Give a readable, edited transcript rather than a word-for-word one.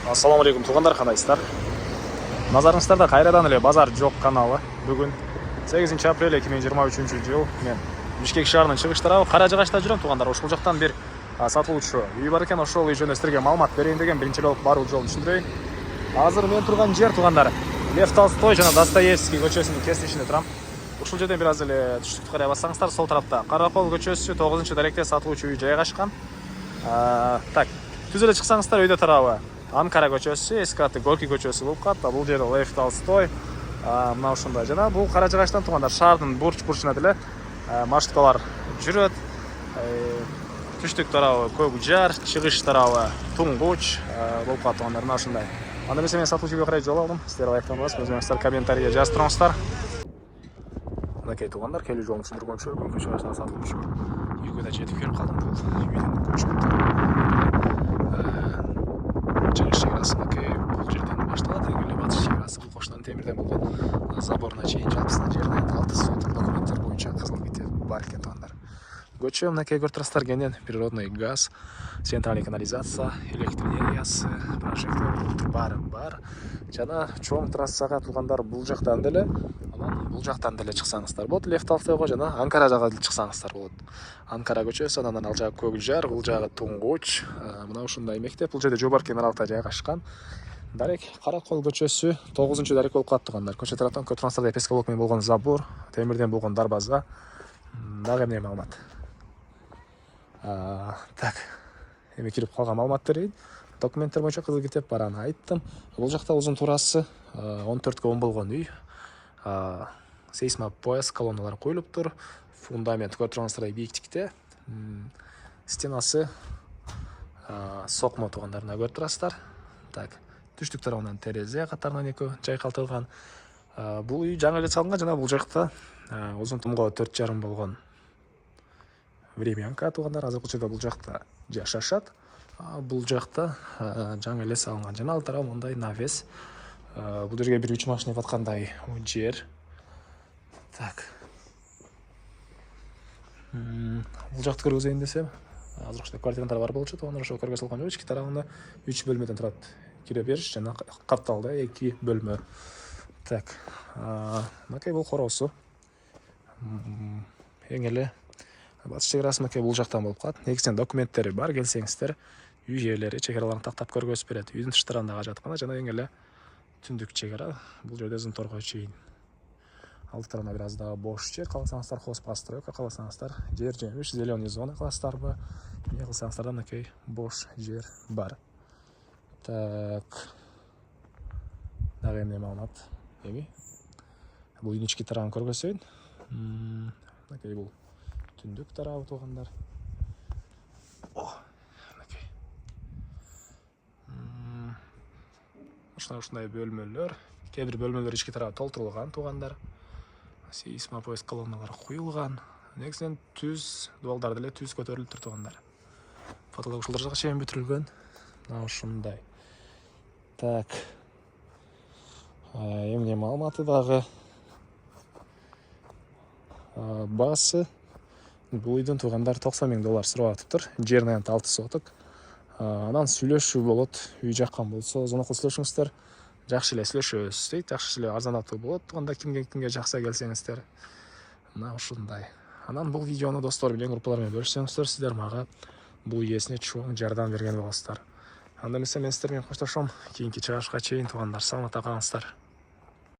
Ассаламу алейкум туғандар, қандайсыздар? Назарыңыздарда қайрадан эле базар жоқ каналы. Бүгін 8 апрель 2023 жыл. Мен Бишкек шаарынын чыгыш тарабы Кара Жыгачта жүрөм туғандар. Ошол жактан бир сатылуучу үй бар экен, ошол үй жөнүндө силерге маалымат берейин деген биринчи болуп баруу жолун түшүндүрөйүн. Азыр мен турган жер туғандар Лев Толстой жана Достоевский көчөсүнүн кесилишинде турам. Ушул жерден бир аз эле түштүктү карай бассаңыздар, сол тарапта Каракол көчөсү 9-даректе сатылуучу үй жайгашкан. Так, түз эле чыксаңыздар өйдө тарабы Анкара көчөсү, эски аты Горький көчөсү болуп калат. Бул жер Лев Толстой. Мына ушундай. Жана бул Кара Жыгачтан тугандар шаардын бурч-бурчуна деле маршруткалар жүрөт. Түштүк тарабы Көк Жар, чыгыш тарабы Туңгуч болуп калат тугандар. Мына ушундай. Анда эмесе мен сатуучуга карай жол алдым. Сиздер лайктан басып, өзүңүздөр комментарийге жазып туруңуздар. Мынакей тугандар, келүү жолун түшүндүргөнчө Көк Жарда сатуучу үйгө да жетип келип калдым. Бул үйдүн көчкү чыгыш чеграсы бул жерден башталат. Эле батыш чеграсы бул коштон темирден болгон заборуна чейин жалпысынан жерден 6 соток документтер боюнча кызыл ките бар экен тугандар. Көчө мынакей көрүп турасыздар, кенен природный газ, центральный канализация, электр энергиясы, прожектор баары бар. Жана чоң трассага тугандар бул жактан деле, анан бул жактан деле чыксаңыздар болот. Лев Толстойго жана Анкара жагы чыксаңыздар болот. Анкара көчөсү, анан ал жагы Көк Жар, бул жагы Туңгуч. Мына ушундай мектеп, бул жерде Жобаркин аралыкта жайгашкан. Дарек Каракол көчөсү 9-дарек болуп калат тугандар. Көчө тараптан көп трансферде пескалок менен болгон забор, темирден болгон дарбаза. Дагы эмне маалымат? Так, эми кирип калган маалымат берейин. Документтер боюнча кызыл китеп бар, аны айттым. Бул жакта узун турасы 14 10 болгон үй. Сейсмопояс колонналары коюлуптур. Фундамент көрүп тургансыздар бийиктикте. Стенасы сокмо тугандарына көрүп турасыздар. Так, түштүк тарабынан терезе катарынан экөө жайкалтылган. Бул үй жаңы эле салынган жана бул жакта узун тумго 4,5 болгон времянка тугандар. Азыркы учурда бул жакта жашашат. Бул жакта жаңы эле салынган жана ал тарап мындай навес. Бул жерге бир 3 машина аткандай жер. Так. Бул жакты көргөзөйүн десем, азыр ушундай квартирандар бар болчу, тугандар ошо көргөзө алган жок. Ички тарабында 3 бөлмөдөн турат. Кире бериш жана капталда 2 бөлмө. Так. Мынакей бул короосу. Эң эле батыш чеграсы мынакей бул жактан болуп калат. Негизинен документтери бар, келсеңиздер, үй жерлери чегараларын тактап көргөзүп берет. Үйдүн тыштарындагы жаткана жана эң эле түндүк чегара. Бул жерде зынторго чейин. Алты тарабында бир аз дагы бош жер. Кааласаңыздар хозпостройка, кааласаңыздар жер жемиш, зеленый зона кыласыздарбы? Эмне кылсаңыздар да мынакей бош жер бар. Так. Дагы эмне маалымат? Эми бул үйдүн ички тарабын көргөзөйүн. Мынакей бул түндүк тарабы тугандар. Мынакей. Ушундай бөлмөлөр. Кээ бир бөлмөлөр ички тарабы толтурулган тугандар. Сейсмопояс колонналары куюлган. Негизинен түз дуалдар деле түз көтөрүлүп тур тугандар. Фотолог ушулар жака чейин бүтүрүлгөн. Мына ушундай. Так. Эмне маалыматы дагы? Басы бул үйдүн тугандар $90,000 сурап атыптыр. Жеринен 6 соток. Анан сүйлөшүү болот. Үй жаккан болсо, зонокол сүйлөшүңүздөр. Жакшы эле сүйлөшөбүз дейт. Жакшы эле арзандатуу болот. Туганда кимге жакса келсеңиздер. Мына ушундай. Анан бул видеону достор менен, группалар менен бөлүшсөңүздөр, сиздер мага бул ээсине чоң жардам берген болосуздар. Анда эмесе мен сиздер менен коштошом. Кийинки чыгышка чейин тугандар, саламатта калыңыздар.